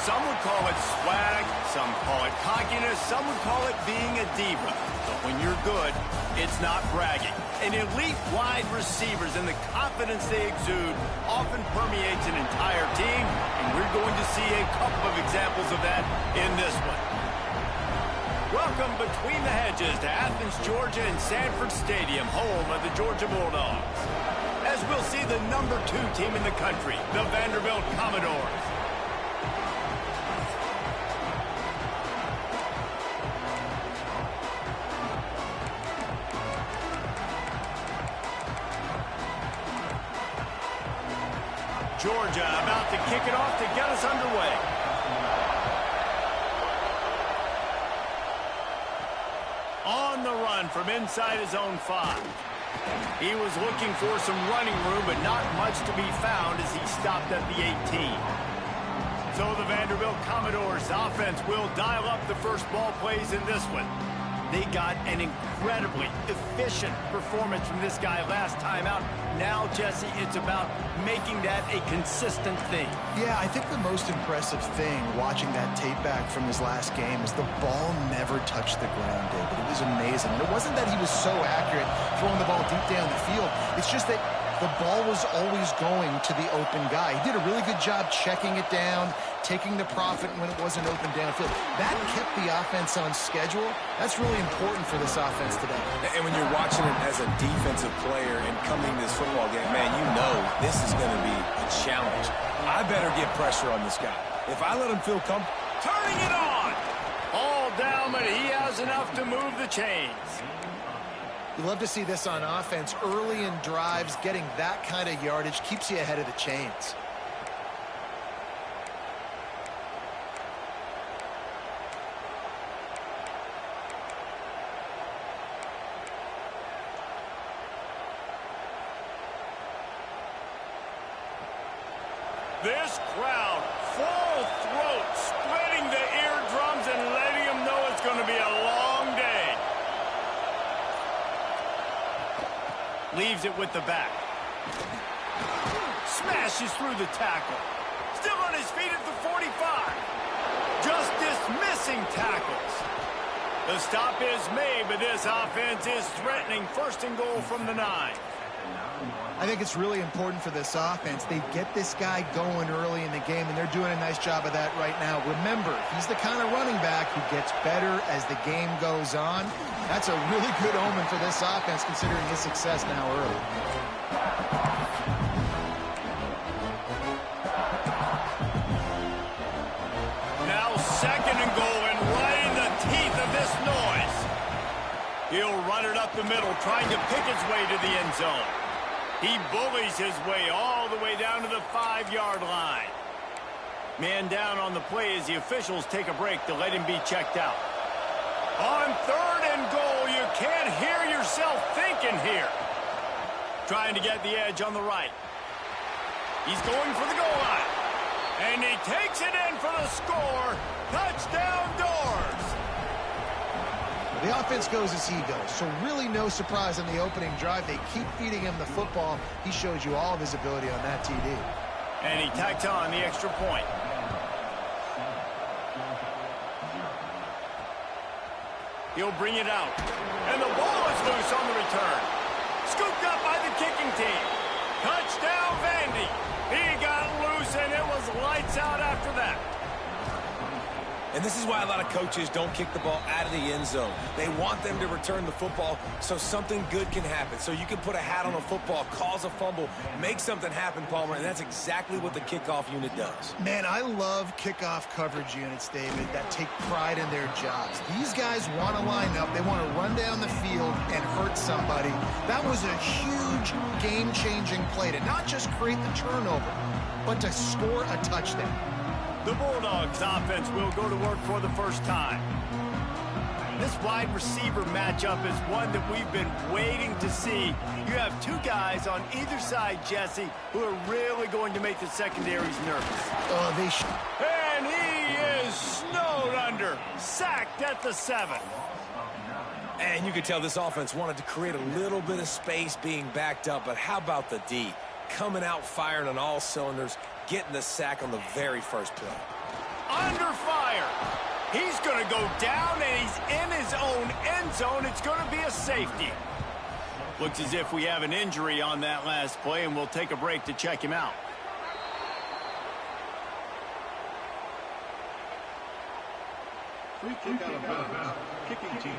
Some would call it swag, some call it cockiness, some would call it being a diva. But when you're good, it's not bragging. And elite wide receivers and the confidence they exude often permeates an entire team, and we're going to see a couple of examples of that in this one. Welcome between the hedges to Athens, Georgia and Sanford Stadium, home of the Georgia Bulldogs. As we'll see the #2 team in the country, the Vanderbilt Commodores. Georgia about to kick it off to get us underway. On the run from inside his own 5. He was looking for some running room, but not much to be found as he stopped at the 18. So the Vanderbilt Commodores offense will dial up the first ball plays in this one. They got an incredibly efficient performance from this guy last time out. Now, Jesse, it's about making that a consistent thing. Yeah, I think the most impressive thing watching that tape back from his last game is the ball never touched the ground, David. It was amazing. And it wasn't that he was so accurate throwing the ball deep down the field. It's just that the ball was always going to the open guy. He did a really good job checking it down, taking the profit when it wasn't open downfield. That kept the offense on schedule. That's really important for this offense today. And when you're watching it as a defensive player and coming to this football game, man, you know this is going to be a challenge. I better get pressure on this guy. If I let him feel comfortable. Turning it on! All down, but he has enough to move the chains. You love to see this on offense. Early in drives, getting that kind of yardage keeps you ahead of the chains. This crowd, full throat, splitting the eardrums and letting them know it's going to be a long day. Leaves it with the back. Smashes through the tackle. Still on his feet at the 45. Just dismissing tackles. The stop is made, but this offense is threatening 1st and goal from the 9. I think it's really important for this offense. They get this guy going early in the game, and they're doing a nice job of that right now. Remember, he's the kind of running back who gets better as the game goes on. That's a really good omen for this offense, considering his success now early. Now 2nd and goal, and right in the teeth of this noise. He'll run it up the middle, trying to pick his way to the end zone. He bullies his way all the way down to the 5-yard line. Man down on the play as the officials take a break to let him be checked out. On 3rd and goal, you can't hear yourself thinking here. Trying to get the edge on the right. He's going for the goal line. And he takes it in for the score. Touchdown, Doors. The offense goes as he goes, so really no surprise on the opening drive. They keep feeding him the football. He shows you all of his ability on that TD. And he tacks on the extra point. He'll bring it out. And the ball is loose on the return. Scooped up by the kicking team. Touchdown, Vandy. He got loose, and it was lights out after that. And this is why a lot of coaches don't kick the ball out of the end zone. They want them to return the football so something good can happen. So you can put a hat on a football, cause a fumble, make something happen, Palmer, and that's exactly what the kickoff unit does. Man, I love kickoff coverage units, David, that take pride in their jobs. These guys want to line up. They want to run down the field and hurt somebody. That was a huge game-changing play to not just create the turnover, but to score a touchdown. The Bulldogs offense will go to work for the first time. This wide receiver matchup is one that we've been waiting to see. You have two guys on either side, Jesse, who are really going to make the secondaries nervous. And he is snowed under, sacked at the 7. And you could tell this offense wanted to create a little bit of space being backed up, but how about the D? Coming out firing on all cylinders, getting the sack on the very first play. Under fire. He's going to go down, and he's in his own end zone. It's going to be a safety. Looks as if we have an injury on that last play, and we'll take a break to check him out. Free kick out of bounds. Kicking team.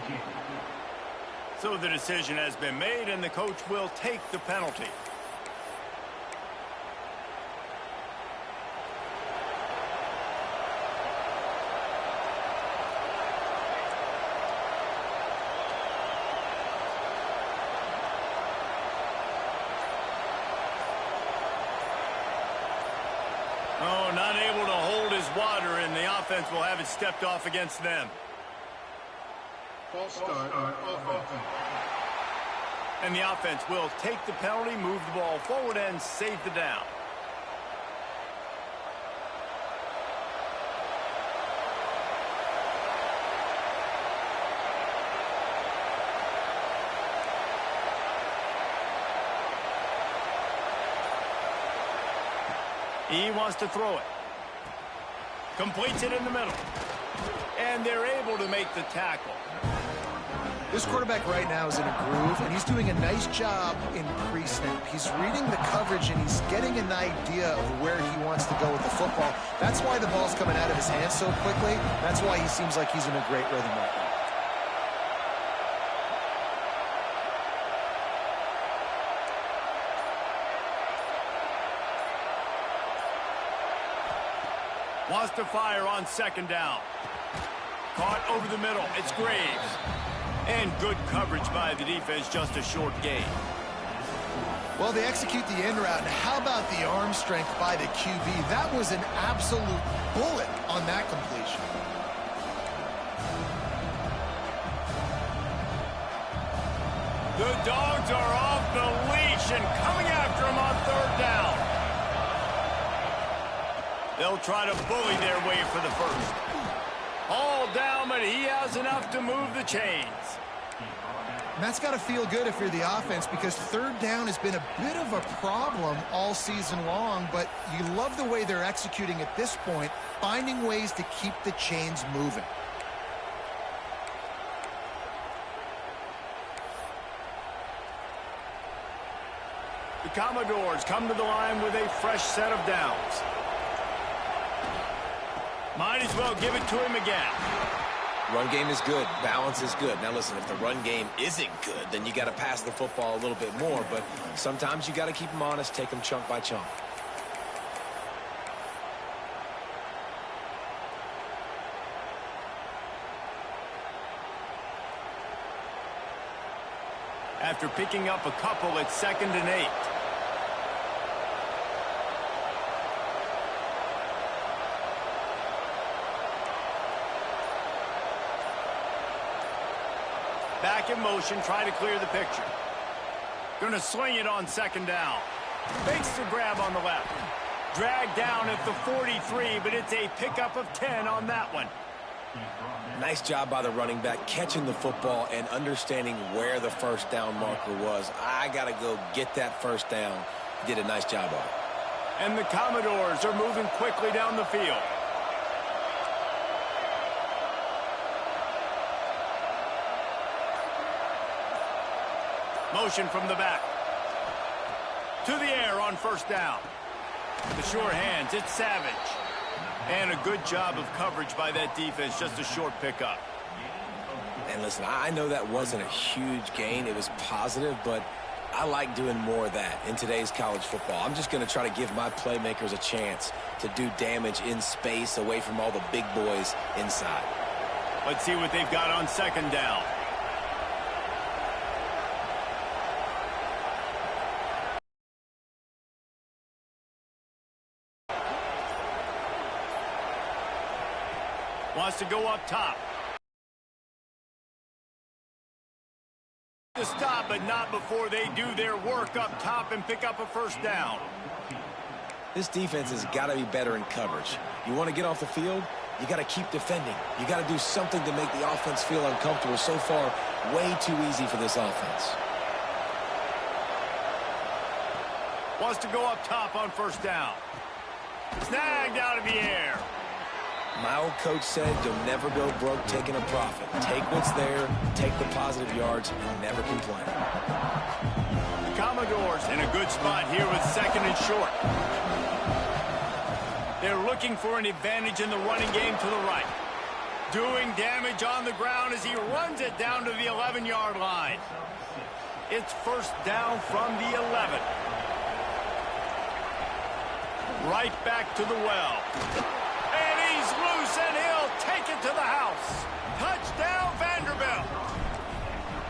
So the decision has been made, and the coach will take the penalty. Oh, not able to hold his water, and the offense will have it stepped off against them. False start. Offense. And the offense will take the penalty, move the ball forward, and save the down. He wants to throw it. Completes it in the middle. And they're able to make the tackle. This quarterback right now is in a groove, and he's doing a nice job in pre-snap. He's reading the coverage, and he's getting an idea of where he wants to go with the football. That's why the ball's coming out of his hands so quickly. That's why he seems like he's in a great rhythm right now. Wants to fire on second down. Caught over the middle. It's Graves. And good coverage by the defense, just a short gain. Well, they execute the end route. And how about the arm strength by the QB? That was an absolute bullet on that completion. The Dogs are off the leash and coming after him on third down. They'll try to bully their way for the first. All down, but he has enough to move the chains. And that's got to feel good if you're the offense, because third down has been a bit of a problem all season long, but you love the way they're executing at this point, finding ways to keep the chains moving. The Commodores come to the line with a fresh set of downs. Might as well give it to him again. Run game is good. Balance is good. Now, listen, if the run game isn't good, then you got to pass the football a little bit more. But sometimes you got to keep them honest, take them chunk by chunk. After picking up a couple, it's 2nd and 8. Back in motion, try to clear the picture. Going to swing it on second down. Fakes the grab on the left. Dragged down at the 43, but it's a pickup of 10 on that one. Nice job by the running back, catching the football and understanding where the first down marker was. I got to go get that first down. He did a nice job of it. And the Commodores are moving quickly down the field. Motion from the back. To the air on first down. The short hands, it's Savage. And a good job of coverage by that defense, just a short pickup. And listen, I know that wasn't a huge gain. It was positive, but I like doing more of that in today's college football. I'm just going to try to give my playmakers a chance to do damage in space away from all the big boys inside. Let's see what they've got on second down. Wants to go up top. To stop, but not before they do their work up top and pick up a first down. This defense has got to be better in coverage. You want to get off the field, you got to keep defending. You got to do something to make the offense feel uncomfortable. So far, way too easy for this offense. Wants to go up top on first down. Snagged out of the air. My old coach said you'll never go broke taking a profit. Take what's there, take the positive yards, and never complain. The Commodores in a good spot here with 2nd and short. They're looking for an advantage in the running game to the right. Doing damage on the ground as he runs it down to the 11-yard line. It's 1st down from the 11. Right back to the well. And he's loose, and he'll take it to the house. Touchdown, Vanderbilt.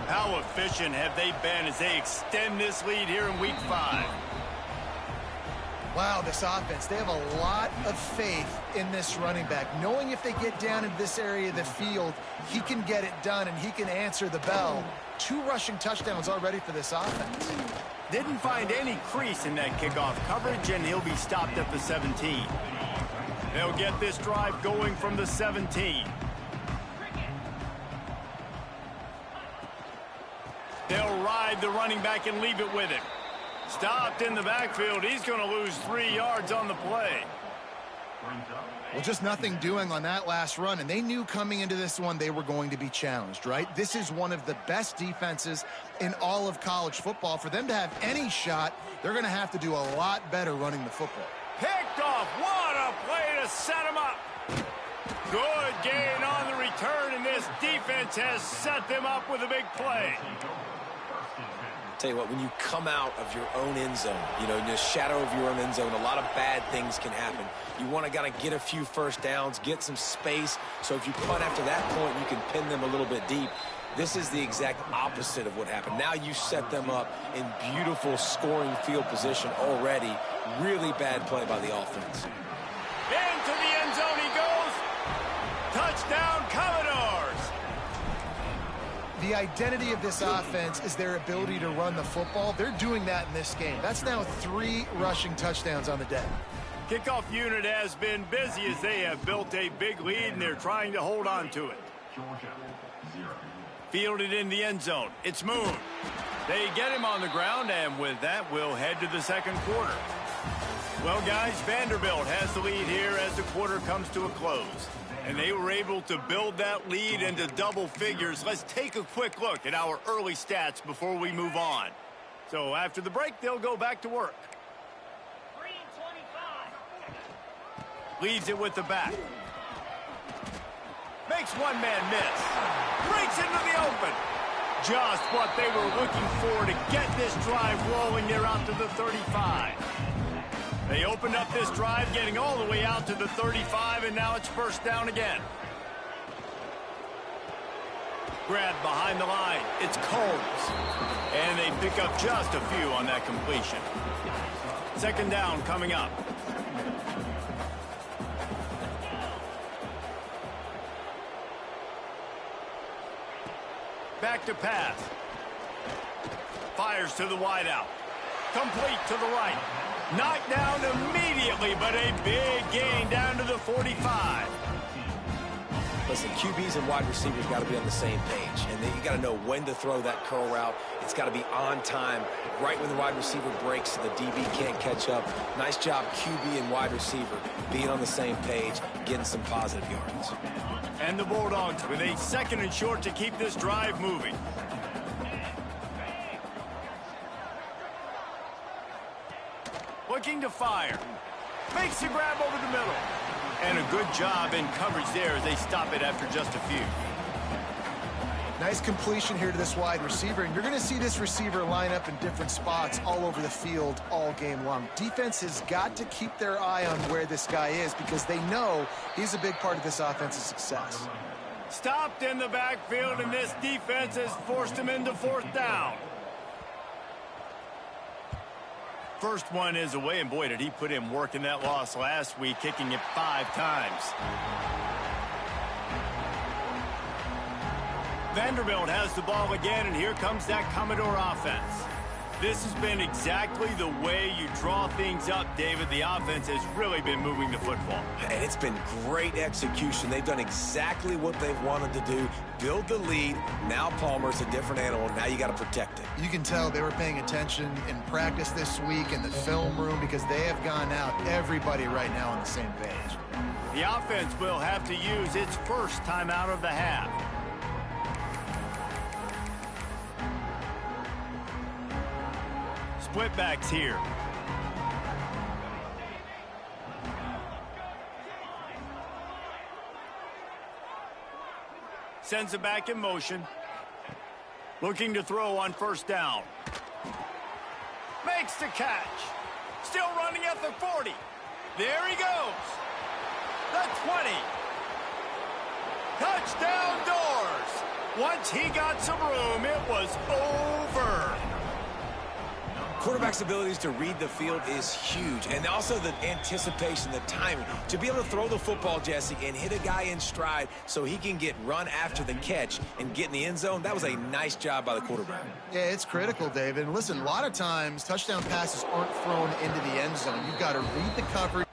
How efficient have they been as they extend this lead here in Week 5? Wow, this offense, they have a lot of faith in this running back, knowing if they get down into this area of the field, he can get it done and he can answer the bell. 2 rushing touchdowns already for this offense. Didn't find any crease in that kickoff coverage, and he'll be stopped at the 17. They'll get this drive going from the 17. They'll ride the running back and leave it with him. Stopped in the backfield. He's going to lose 3 yards on the play. Well, just nothing doing on that last run, and they knew coming into this one they were going to be challenged, right? This is one of the best defenses in all of college football. For them to have any shot, they're going to have to do a lot better running the football. Picked off. What a play to set him up. Good gain on the return, and this defense has set them up with a big play. Tell you what, when you come out of your own end zone, you know, in the shadow of your own end zone, a lot of bad things can happen. You want to kind of get a few first downs, get some space, so if you punt after that point, you can pin them a little bit deep. This is the exact opposite of what happened. Now you set them up in beautiful scoring field position already. Really bad play by the offense. Into the end zone he goes. Touchdown, Commodores. The identity of this offense is their ability to run the football. They're doing that in this game. That's now 3 rushing touchdowns on the day. Kickoff unit has been busy as they have built a big lead, and they're trying to hold on to it. Fielded in the end zone. It's Moon. They get him on the ground, and with that, we'll head to the 2nd quarter. Well, guys, Vanderbilt has the lead here as the quarter comes to a close. And they were able to build that lead into double figures. Let's take a quick look at our early stats before we move on. So after the break, they'll go back to work. Leads it with the back. Makes one man miss. Breaks into the open. Just what they were looking for to get this drive rolling. They're out to the 35. They opened up this drive, getting all the way out to the 35, and now it's 1st down again. Grabbed behind the line. It's Combs. And they pick up just a few on that completion. 2nd down coming up. Back to pass. Fires to the wideout. Complete to the right. Knocked down immediately, but a big gain down to the 45. Listen, QBs and wide receivers got to be on the same page. And then you got to know when to throw that curl route. It's got to be on time, right when the wide receiver breaks so the DB can't catch up. Nice job, QB and wide receiver, being on the same page, getting some positive yards. And the Bulldogs with a 2nd and short to keep this drive moving. Looking to fire. Makes the grab over the middle. And a good job in coverage there as they stop it after just a few. Nice completion here to this wide receiver, and you're going to see this receiver line up in different spots all over the field all game long. Defense has got to keep their eye on where this guy is because they know he's a big part of this offense's success. Stopped in the backfield, and this defense has forced him into 4th down. First one is away, and boy, did he put in work in that loss last week, kicking it 5 times. Vanderbilt has the ball again, and here comes that Commodore offense. This has been exactly the way you draw things up, David. The offense has really been moving the football. And it's been great execution. They've done exactly what they've wanted to do. Build the lead. Now Palmer's a different animal. Now you got to protect it. You can tell they were paying attention in practice this week in the film room because they have gone out, everybody right now on the same page. The offense will have to use its first timeout of the half. Split backs here. Sends it back in motion. Looking to throw on first down. Makes the catch. Still running at the 40. There he goes. The 20. Touchdown doors. Once he got some room, it was over. Quarterback's abilities to read the field is huge, and also the anticipation, the timing. To be able to throw the football, Jesse, and hit a guy in stride so he can get run after the catch and get in the end zone, that was a nice job by the quarterback. Yeah, it's critical, David. And listen, a lot of times touchdown passes aren't thrown into the end zone. You've got to read the coverage.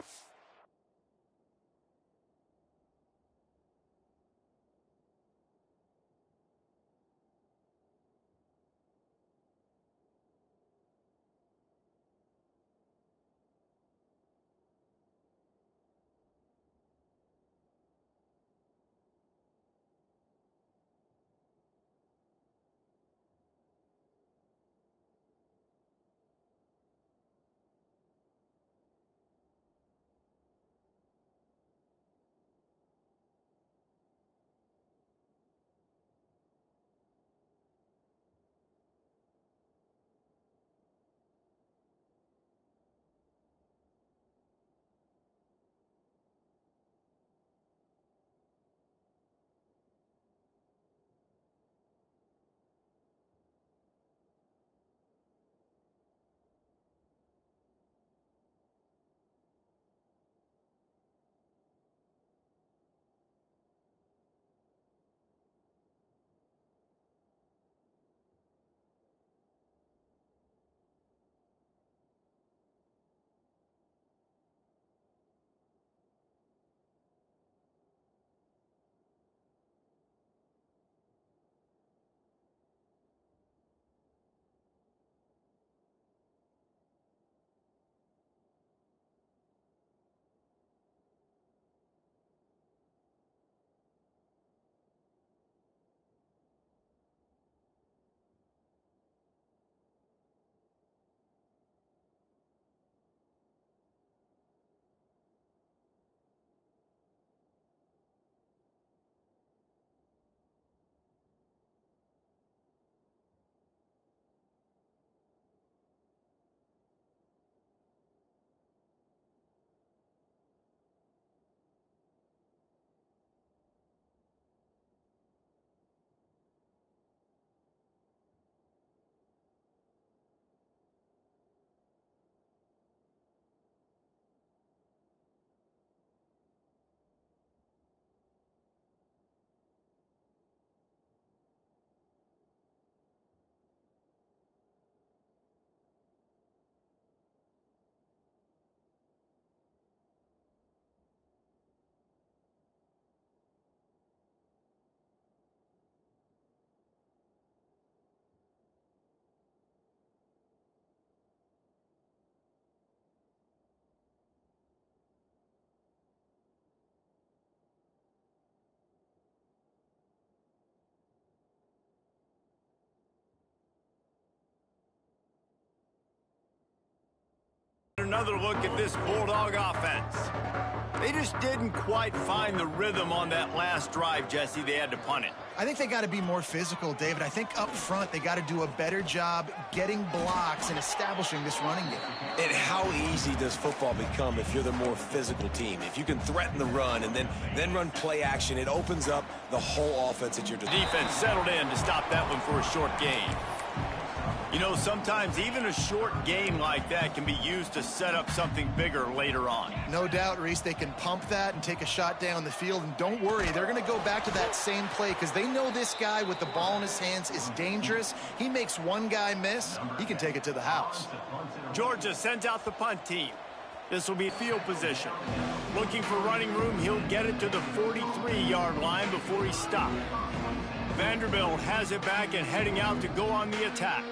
Another look at this Bulldog offense. They just didn't quite find the rhythm on that last drive, Jesse. They had to punt it. I think they got to be more physical, David. I think up front they got to do a better job getting blocks and establishing this running game. And how easy does football become if you're the more physical team? If you can threaten the run and then run play action, it opens up the whole offense at your disposal. Defense settled in to stop that one for a short gain. You know, sometimes even a short game like that can be used to set up something bigger later on. No doubt, Reese, they can pump that and take a shot down the field. And don't worry, they're going to go back to that same play because they know this guy with the ball in his hands is dangerous. He makes one guy miss, he can take it to the house. Georgia sends out the punt team. This will be field position. Looking for running room, he'll get it to the 43-yard line before he stopped. Vanderbilt has it back and heading out to go on the attack.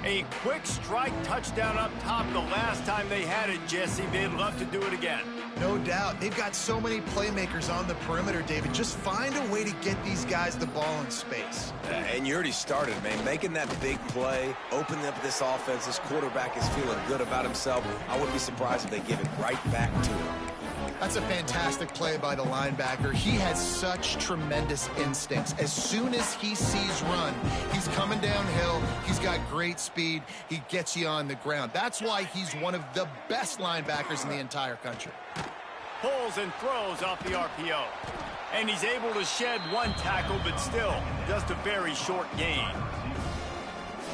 A quick strike touchdown up top the last time they had it, Jesse. They'd love to do it again. No doubt. They've got so many playmakers on the perimeter, David. Just find a way to get these guys the ball in space. And you already started, man. Making that big play, opening up this offense. This quarterback is feeling good about himself. I wouldn't be surprised if they give it right back to him. That's a fantastic play by the linebacker. He has such tremendous instincts. As soon as he sees run, he's coming downhill. He's got great speed. He gets you on the ground. That's why he's one of the best linebackers in the entire country. Pulls and throws off the RPO. And he's able to shed one tackle, but still just a very short gain.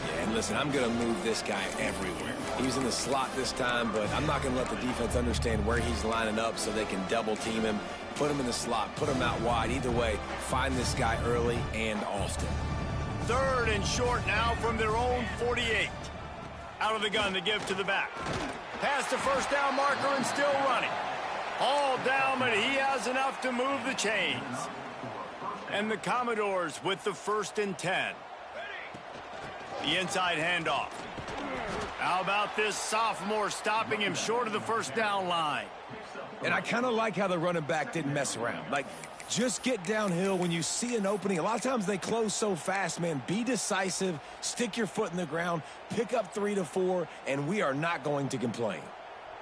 Yeah, and listen, I'm going to move this guy everywhere. He's in the slot this time, but I'm not going to let the defense understand where he's lining up so they can double team him, put him in the slot, put him out wide. Either way, find this guy early and often. 3rd and short now from their own 48. Out of the gun to give to the back. Past the first down marker and still running. All down, but he has enough to move the chains. And the Commodores with the 1st and 10. The inside handoff. How about this sophomore stopping him short of the first down line? And I kind of like how the running back didn't mess around. Like, just get downhill when you see an opening. A lot of times they close so fast, man. Be decisive, stick your foot in the ground, pick up 3 to 4, and we are not going to complain.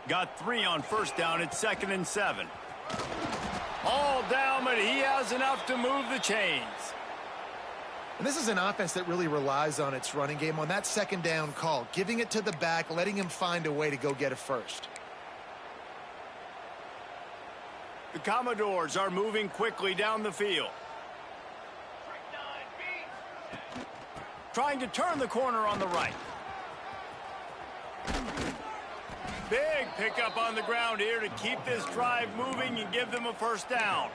Got 3 on first down. It's 2nd and 7. All down, but he has enough to move the chains. And this is an offense that really relies on its running game on that 2nd down call, giving it to the back, letting him find a way to go get a first. The Commodores are moving quickly down the field. Trying to turn the corner on the right. Big pickup on the ground here to keep this drive moving and give them a first down.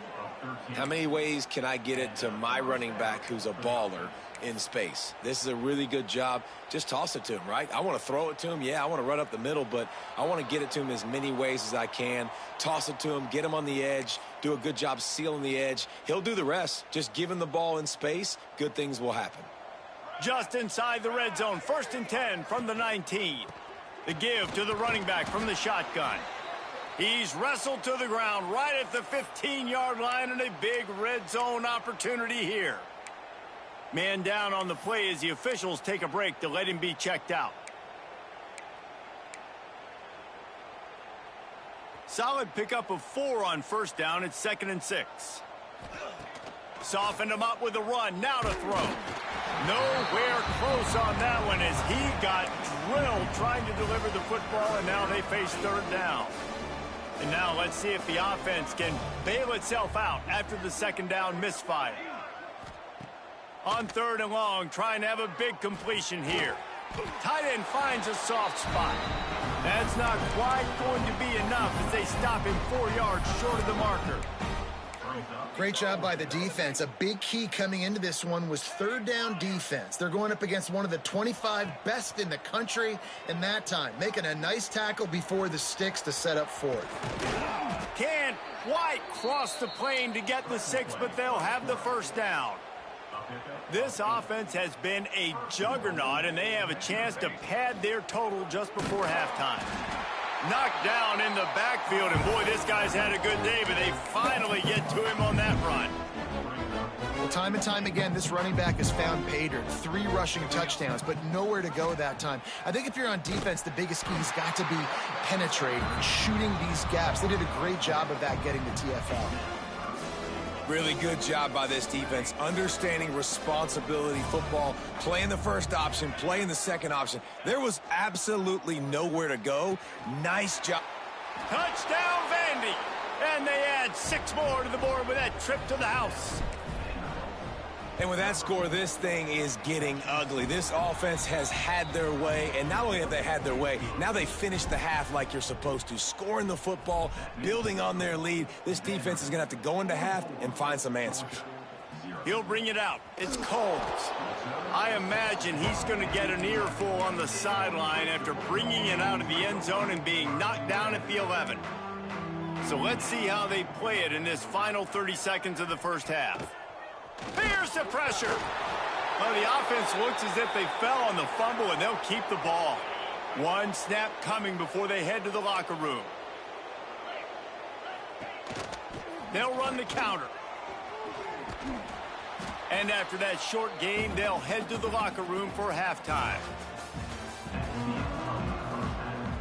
How many ways can I get it to my running back who's a baller in space? This is a really good job. Just toss it to him, right? I want to throw it to him. Yeah, I want to run up the middle, but I want to get it to him as many ways as I can. Toss it to him, get him on the edge, do a good job sealing the edge. He'll do the rest. Just give him the ball in space, good things will happen. Just inside the red zone, 1st and 10 from the 19. The give to the running back from the shotgun. He's wrestled to the ground right at the 15-yard line, and a big red zone opportunity here. Man down on the play as the officials take a break to let him be checked out. Solid pickup of 4 on first down. It's 2nd and 6. Softened him up with a run. Now to throw. Nowhere close on that one as he got drilled trying to deliver the football, and now they face 3rd down. And now let's see if the offense can bail itself out after the 2nd down misfire. On 3rd and long, trying to have a big completion here. Tight end finds a soft spot. That's not quite going to be enough as they stop him 4 yards short of the marker. Great job by the defense. A big key coming into this one was 3rd down defense. They're going up against one of the 25 best in the country in that time, making a nice tackle before the sticks to set up 4th. Can't quite cross the plane to get the 6, but they'll have the first down. This offense has been a juggernaut, and they have a chance to pad their total just before halftime. Knocked down in the backfield, and boy, this guy's had a good day, but they finally get to him on that run. Well, time and time again, this running back has found pay dirt. 3 rushing touchdowns, but nowhere to go that time. I think if you're on defense, the biggest key's got to be penetrating and shooting these gaps. They did a great job of that getting the TFL. Really good job by this defense, understanding responsibility football, playing the first option, playing the second option. There was absolutely nowhere to go. Nice job. Touchdown, Vandy. And they add 6 more to the board with that trip to the house. And with that score, this thing is getting ugly. This offense has had their way, and not only have they had their way, now they finished the half like you're supposed to, scoring the football, building on their lead. This defense is going to have to go into half and find some answers. He'll bring it out. It's Coles. I imagine he's going to get an earful on the sideline after bringing it out of the end zone and being knocked down at the 11. So let's see how they play it in this final 30 seconds of the first half. Here's the pressure. Well, the offense looks as if they fell on the fumble, and they'll keep the ball. One snap coming before they head to the locker room. They'll run the counter. And after that short game, they'll head to the locker room for halftime.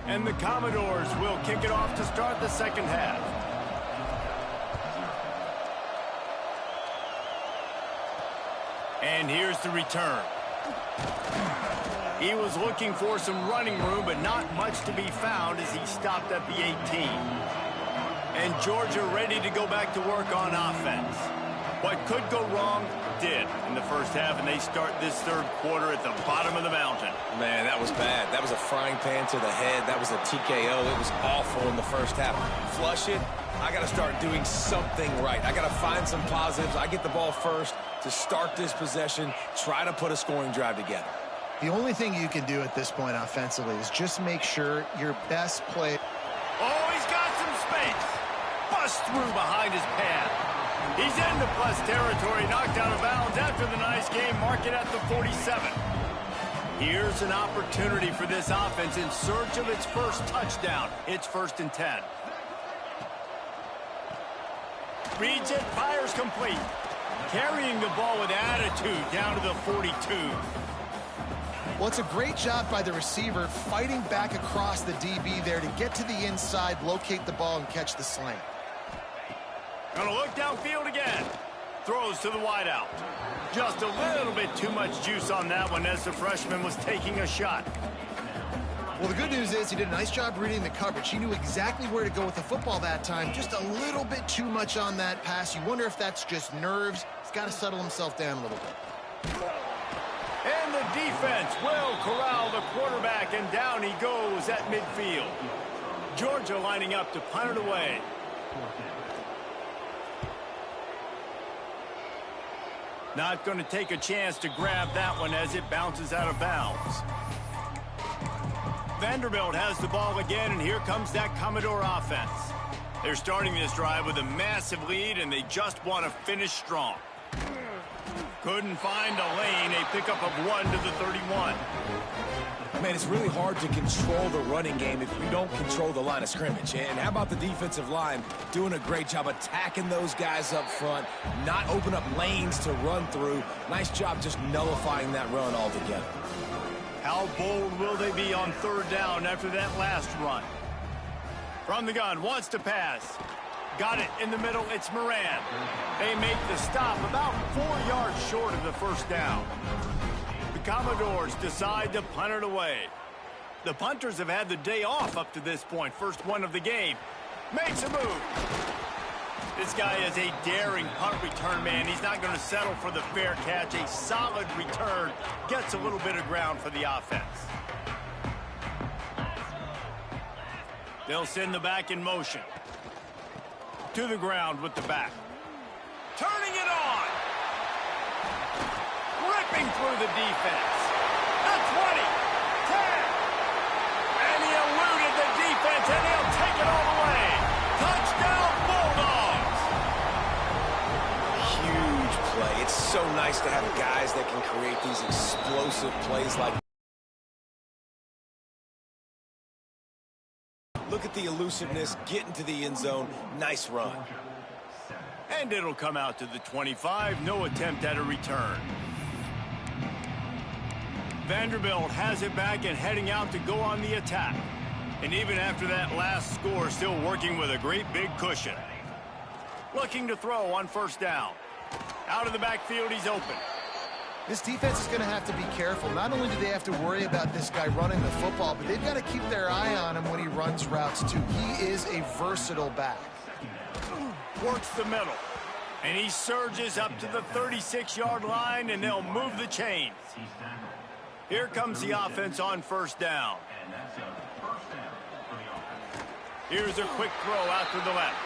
And the Commodores will kick it off to start the second half. And here's the return. He was looking for some running room, but not much to be found as he stopped at the 18. And Georgia ready to go back to work on offense. What could go wrong did in the first half, and they start this third quarter at the bottom of the mountain. Man, that was bad. That was a frying pan to the head. That was a TKO. It was awful in the first half. Flush it. I got to start doing something right. I got to find some positives. I get the ball first to start this possession, try to put a scoring drive together. The only thing you can do at this point offensively is just make sure your best play. Oh, he's got some space. Bust through behind his pad. He's into plus territory, knocked out of bounds after the nice game, mark it at the 47. Here's an opportunity for this offense in search of its first touchdown. It's 1st and 10. Reads it, fires complete. Carrying the ball with attitude down to the 42. Well, it's a great job by the receiver fighting back across the DB there to get to the inside, locate the ball, and catch the slant. Gonna look downfield again. Throws to the wideout. Just a little bit too much juice on that one as the freshman was taking a shot. Well, the good news is he did a nice job reading the coverage. He knew exactly where to go with the football that time. Just a little bit too much on that pass. You wonder if that's just nerves. He's got to settle himself down a little bit. And the defense will corral the quarterback, and down he goes at midfield. Georgia lining up to punt it away. Not going to take a chance to grab that one as it bounces out of bounds. Vanderbilt has the ball again, and here comes that Commodore offense. They're starting this drive with a massive lead, and they just want to finish strong. Couldn't find a lane, a pickup of 1 to the 31. Man, it's really hard to control the running game if you don't control the line of scrimmage. And how about the defensive line doing a great job attacking those guys up front, not open up lanes to run through. Nice job just nullifying that run altogether. How bold will they be on 3rd down after that last run? From the gun, wants to pass. Got it in the middle, it's Moran. They make the stop about 4 yards short of the 1st down. The Commodores decide to punt it away. The punters have had the day off up to this point. First one of the game. Makes a move. This guy is a daring punt return man. He's not going to settle for the fair catch. A solid return. Gets a little bit of ground for the offense. They'll send the back in motion. To the ground with the back. Turning it on. Ripping through the defense. The 20. 10. And he eluded the defense, and he'll take it all the way. Touchdown, Bulldogs. Huge play. It's so nice to have guys that can create these explosive plays like. Look at the elusiveness, getting to the end zone. Nice run. And it'll come out to the 25. No attempt at a return. Vanderbilt has it back and heading out to go on the attack. And even after that last score, still working with a great big cushion. Looking to throw on 1st down. Out of the backfield, he's open. This defense is going to have to be careful. Not only do they have to worry about this guy running the football, but they've got to keep their eye on him when he runs routes, too. He is a versatile back. Works the middle. And he surges up to the 36-yard line, and they'll move the chains. Here comes the offense on 1st down. Here's a quick throw out to the left.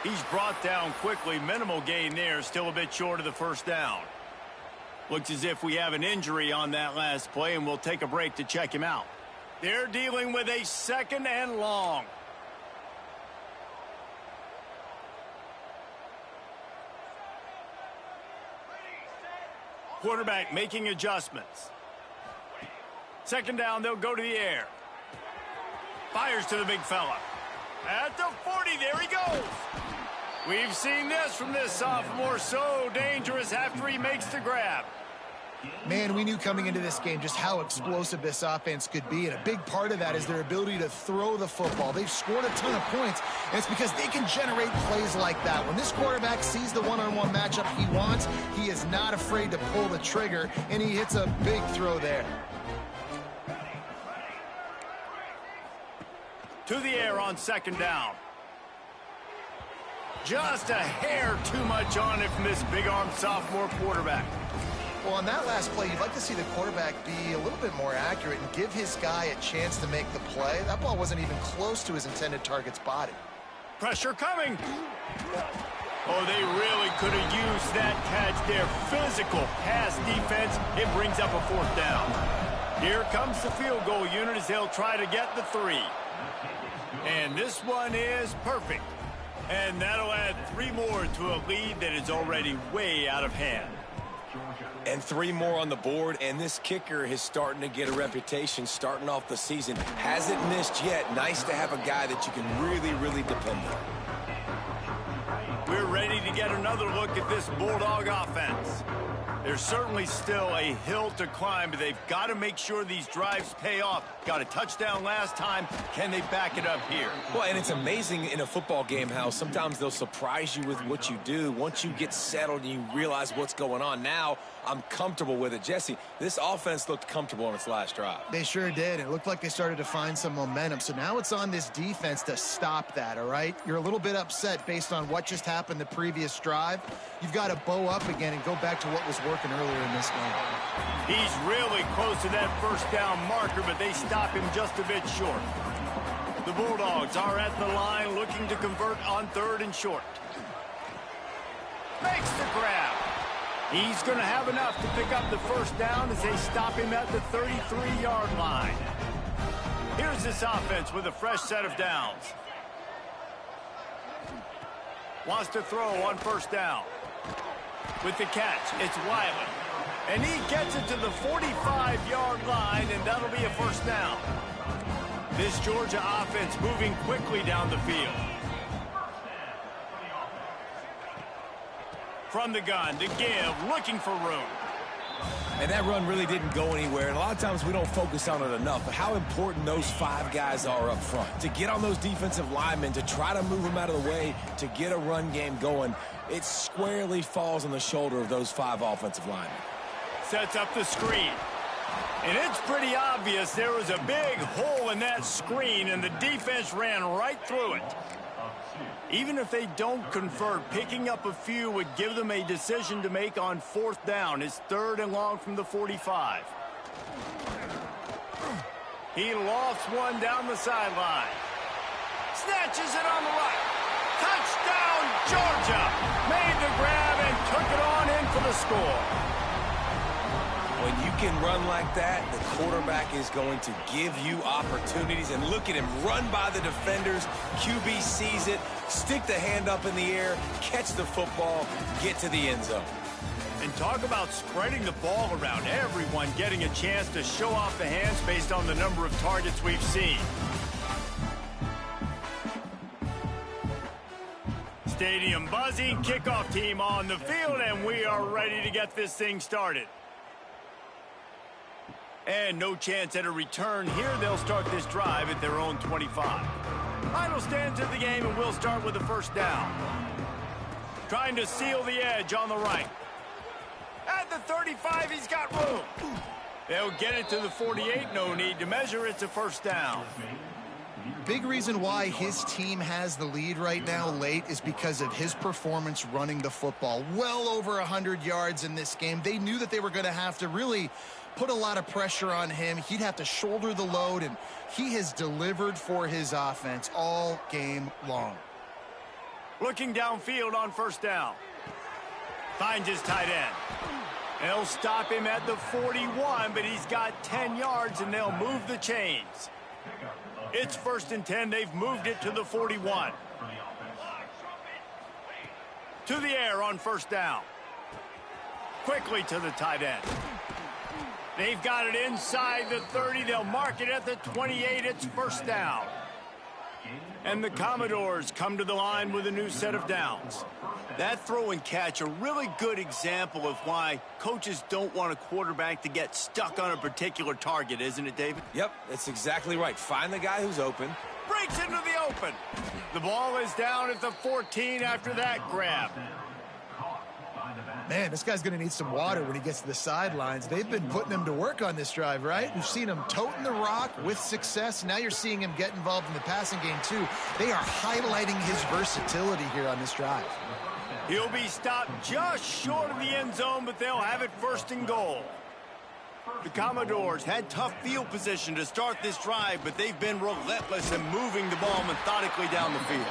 He's brought down quickly. Minimal gain there. Still a bit short of the 1st down. Looks as if we have an injury on that last play, and we'll take a break to check him out. They're dealing with a 2nd and long. Quarterback making adjustments. Second down, they'll go to the air. Fires to the big fella. At the 40, there he goes. We've seen this from this sophomore, so dangerous after he makes the grab. Man, we knew coming into this game just how explosive this offense could be, and a big part of that is their ability to throw the football. They've scored a ton of points, and it's because they can generate plays like that. When this quarterback sees the one-on-one matchup he wants, he is not afraid to pull the trigger, and he hits a big throw there. To the air on second down. Just a hair too much on it from this big-armed sophomore quarterback. Well, on that last play, you'd like to see the quarterback be a little bit more accurate and give his guy a chance to make the play. That ball wasn't even close to his intended target's body. Pressure coming. Oh, they really could have used that catch there. Physical pass defense. It brings up a fourth down. Here comes the field goal unit as they'll try to get the 3. And this one is perfect. And that'll add 3 more to a lead that is already way out of hand. And 3 more on the board, and this kicker is starting to get a reputation starting off the season. Hasn't missed yet. Nice to have a guy that you can really, really depend on. We're ready to get another look at this Bulldog offense. There's certainly still a hill to climb, but they've got to make sure these drives pay off. Got a touchdown last time. Can they back it up here? Well, and it's amazing in a football game how sometimes they'll surprise you with what you do. Once you get settled and you realize what's going on, now I'm comfortable with it. Jesse, this offense looked comfortable on its last drive. They sure did. It looked like they started to find some momentum. So now it's on this defense to stop that, all right? You're a little bit upset based on what just happened the previous drive. You've got to bow up again and go back to what was working earlier in this game. He's really close to that first down marker, but they stop him just a bit short. The Bulldogs are at the line looking to convert on 3rd and short. Makes the grab. He's going to have enough to pick up the first down as they stop him at the 33-yard line. Here's this offense with a fresh set of downs. Wants to throw on first down. With the catch, it's Wiley. And he gets it to the 45-yard line, and that'll be a first down. This Georgia offense moving quickly down the field. From the gun to give, looking for room. And that run really didn't go anywhere. And a lot of times we don't focus on it enough, but how important those 5 guys are up front. To get on those defensive linemen, to try to move them out of the way, to get a run game going, it squarely falls on the shoulder of those 5 offensive linemen. Sets up the screen. And it's pretty obvious there was a big hole in that screen, and the defense ran right through it. Even if they don't convert, picking up a few would give them a decision to make on 4th down. It's 3rd and long from the 45. He lofts one down the sideline. Snatches it on the right. Touchdown, Georgia! Made the grab and took it on in for the score. When you can run like that, the quarterback is going to give you opportunities. And look at him run by the defenders. QB sees it, stick the hand up in the air, catch the football, get to the end zone. And talk about spreading the ball around. Everyone getting a chance to show off the hands based on the number of targets we've seen. Stadium buzzing, kickoff team on the field, and we are ready to get this thing started. And no chance at a return here. They'll start this drive at their own 25. Final stands of the game, and we'll start with the first down. Trying to seal the edge on the right. At the 35, he's got room. They'll get it to the 48. No need to measure. It's a first down. Big reason why his team has the lead right now late is because of his performance running the football. Well over 100 yards in this game. They knew that they were going to have to really put a lot of pressure on him. He'd have to shoulder the load, and he has delivered for his offense all game long. Looking downfield on first down. Finds his tight end. They'll stop him at the 41, but he's got 10 yards, and they'll move the chains. It's 1st and 10. They've moved it to the 41. To the air on first down. quickly to the tight end. They've got it inside the 30. They'll mark it at the 28. It's first down. And the Commodores come to the line with a new set of downs. That throw and catch, a really good example of why coaches don't want a quarterback to get stuck on a particular target, isn't it, David? Yep, that's exactly right. Find the guy who's open. Breaks into the open. The ball is down at the 14 after that grab. Man, this guy's going to need some water when he gets to the sidelines. They've been putting him to work on this drive, right? We've seen him toting the rock with success. Now you're seeing him get involved in the passing game, too. They are highlighting his versatility here on this drive. He'll be stopped just short of the end zone, but they'll have it first and goal. The Commodores had tough field position to start this drive, but they've been relentless in moving the ball methodically down the field.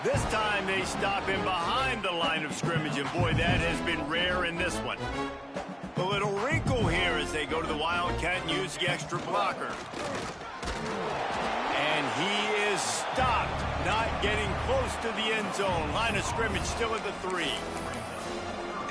This time they stop him behind the line of scrimmage, and boy, that has been rare in this one. A little wrinkle here as they go to the Wildcat and use the extra blocker. And he is stopped, not getting close to the end zone. Line of scrimmage still at the 3.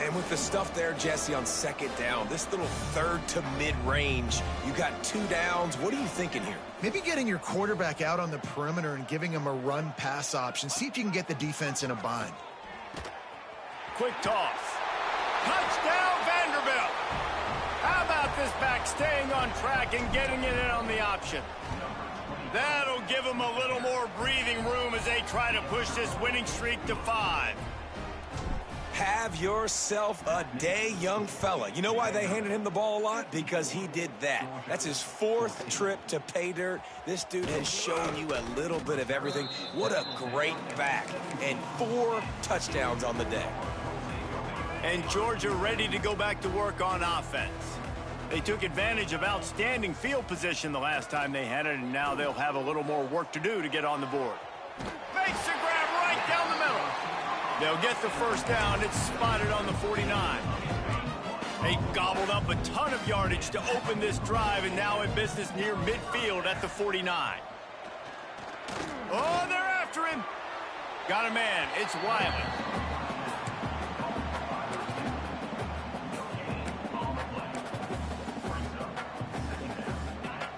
And with the stuff there, Jesse, on second down, this little third to mid-range, you got 2 downs. What are you thinking here? Maybe getting your quarterback out on the perimeter and giving him a run-pass option. See if you can get the defense in a bind. Quick toss. Touchdown, Vanderbilt. How about this back staying on track and getting it in on the option? That'll give them a little more breathing room as they try to push this winning streak to 5. Have yourself a day, young fella. You know why they handed him the ball a lot? Because he did that. That's his 4th trip to pay dirt. This dude has shown you a little bit of everything. What a great back. And 4 touchdowns on the day. And Georgia ready to go back to work on offense. They took advantage of outstanding field position the last time they had it, and now they'll have a little more work to do to get on the board. Makes the grab right down the middle. They'll get the first down. It's spotted on the 49. They gobbled up a ton of yardage to open this drive, and now in business near midfield at the 49. Oh, they're after him. Got a man. It's Wiley.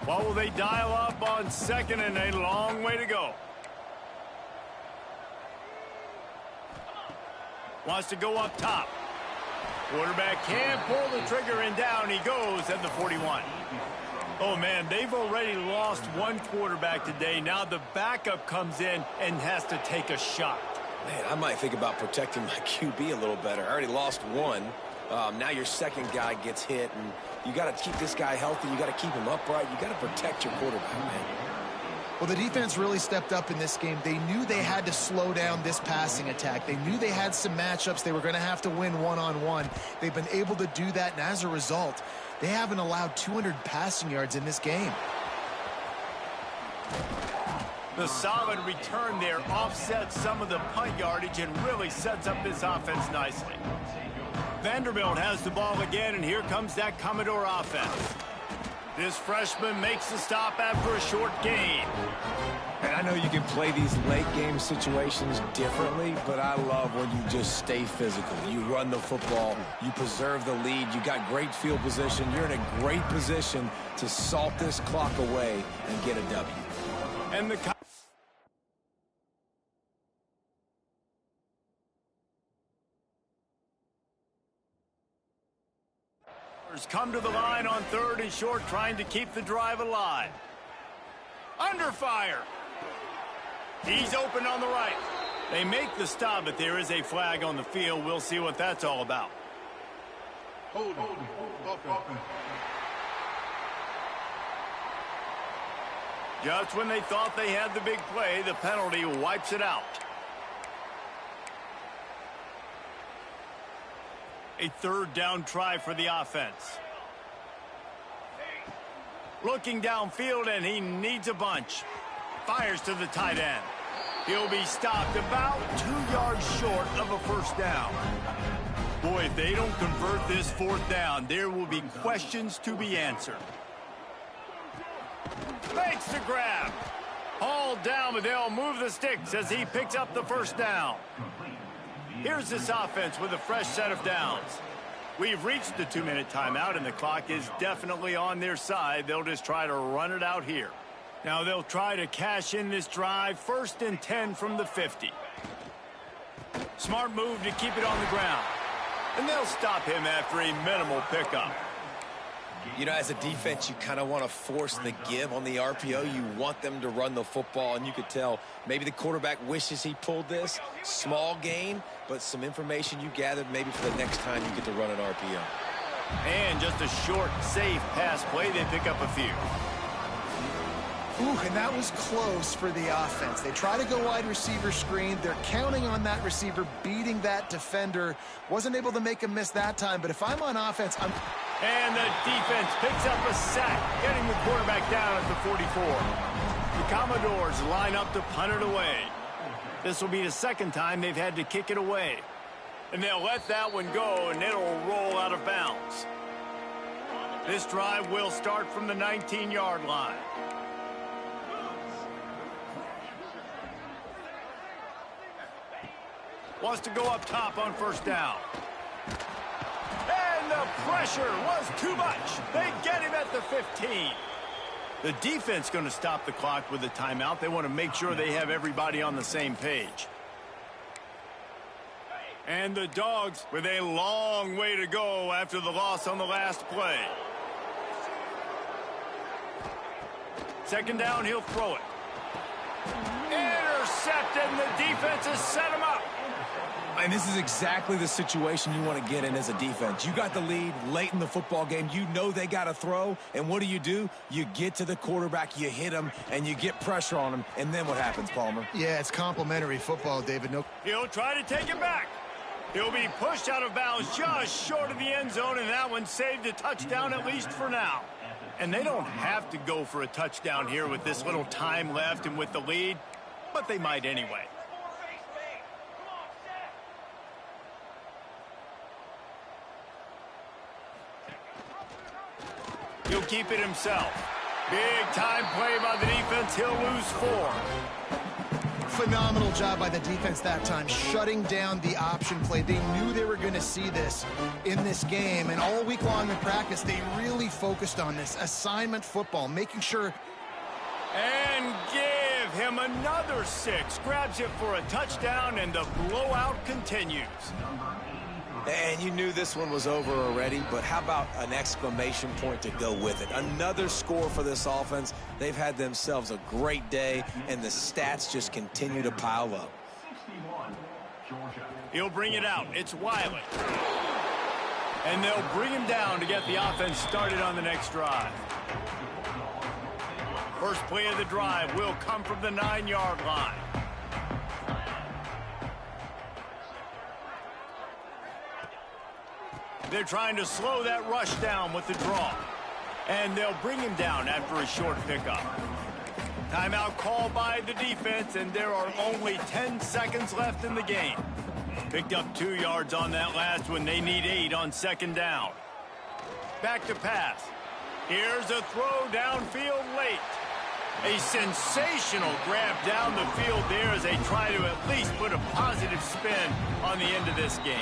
What will they dial up on second, and a long way to go? Wants to go up top. Quarterback can pull the trigger, and down he goes at the 41. Oh, man, they've already lost one quarterback today. Now the backup comes in and has to take a shot. Man, I might think about protecting my QB a little better. I already lost one. Now your second guy gets hit, and you got to keep this guy healthy. You got to keep him upright. You got to protect your quarterback, man. Well, the defense really stepped up in this game. They knew they had to slow down this passing attack. They knew they had some matchups they were going to have to win one-on-one. They've been able to do that, and as a result, they haven't allowed 200 passing yards in this game. The solid return there offsets some of the punt yardage and really sets up this offense nicely. Vanderbilt has the ball again, and here comes that Commodore offense. This freshman makes the stop after a short gain. And I know you can play these late-game situations differently, but I love when you just stay physical. You run the football, you preserve the lead, you got great field position, you're in a great position to salt this clock away and get a W. And the come to the line on 3rd and short, trying to keep the drive alive. Under fire. He's open on the right. They make the stop, but there is a flag on the field. We'll see what that's all about. Hold. Just when they thought they had the big play, the penalty wipes it out. A 3rd down try for the offense. Looking downfield, and he needs a bunch. Fires to the tight end. He'll be stopped about 2 yards short of a first down. Boy, if they don't convert this 4th down, there will be questions to be answered. Makes the grab. Hauled down, but they'll move the sticks as he picks up the first down. Here's this offense with a fresh set of downs. We've reached the 2-minute timeout, and the clock is definitely on their side. They'll just try to run it out here. Now they'll try to cash in this drive. 1st and 10 from the 50. Smart move to keep it on the ground. And they'll stop him after a minimal pickup. You know, as a defense, you kind of want to force the give on the RPO. You want them to run the football, and you could tell maybe the quarterback wishes he pulled this. Small gain, but some information you gathered maybe for the next time you get to run an RPO. And just a short, safe pass play. They pick up a few. Ooh, and that was close for the offense. They try to go wide receiver screen. They're counting on that receiver beating that defender. Wasn't able to make a miss that time, but if I'm on offense, I'm... And the defense picks up a sack, getting the quarterback down at the 44. The Commodores line up to punt it away. This will be the 2nd time they've had to kick it away. And they'll let that one go, and it'll roll out of bounds. This drive will start from the 19-yard line. Wants to go up top on 1st down. And the pressure was too much. They get him at the 15. The defense going to stop the clock with a timeout. They want to make sure they have everybody on the same page. And the Dogs with a long way to go after the loss on the last play. 2nd down, he'll throw it. Intercepted, and the defense has set him up. And this is exactly the situation you want to get in as a defense. You got the lead late in the football game. You know they got to throw. And what do? You get to the quarterback, you hit him, and you get pressure on him. And then what happens, Palmer? Yeah, it's complimentary football, David. No. He'll try to take it back. He'll be pushed out of bounds just short of the end zone, and that one saved a touchdown at least for now. And they don't have to go for a touchdown here with this little time left and with the lead, but they might anyway. He'll keep it himself. Big time play by the defense. He'll lose 4. Phenomenal job by the defense that time, shutting down the option play. They knew they were going to see this in this game, and all week long in practice, they really focused on this assignment football, making sure. And give him another 6. Grabs it for a touchdown, and the blowout continues. And you knew this one was over already, but how about an exclamation point to go with it? Another score for this offense. They've had themselves a great day, and the stats just continue to pile up. He'll bring it out. It's Wiley. And they'll bring him down to get the offense started on the next drive. First play of the drive will come from the 9-yard line. They're trying to slow that rush down with the draw. And they'll bring him down after a short pickup. Timeout called by the defense, and there are only 10 seconds left in the game. Picked up 2 yards on that last one. They need 8 on 2nd down. Back to pass. Here's a throw downfield late. A sensational grab down the field there as they try to at least put a positive spin on the end of this game.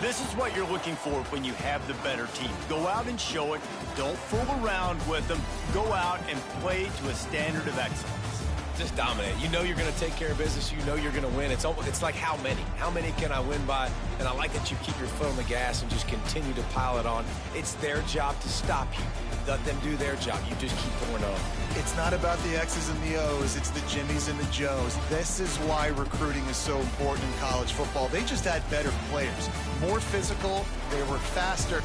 This is what you're looking for when you have the better team. Go out and show it. Don't fool around with them. Go out and play to a standard of excellence. Just dominate. You know you're going to take care of business. You know you're going to win. It's like how many? How many can I win by? And I like that you keep your foot on the gas and just continue to pile it on. It's their job to stop you. Let them do their job. You just keep going on. It's not about the X's and the O's. It's the Jimmies and the Joes. This is why recruiting is so important in college football. They just had better players, more physical. They were faster.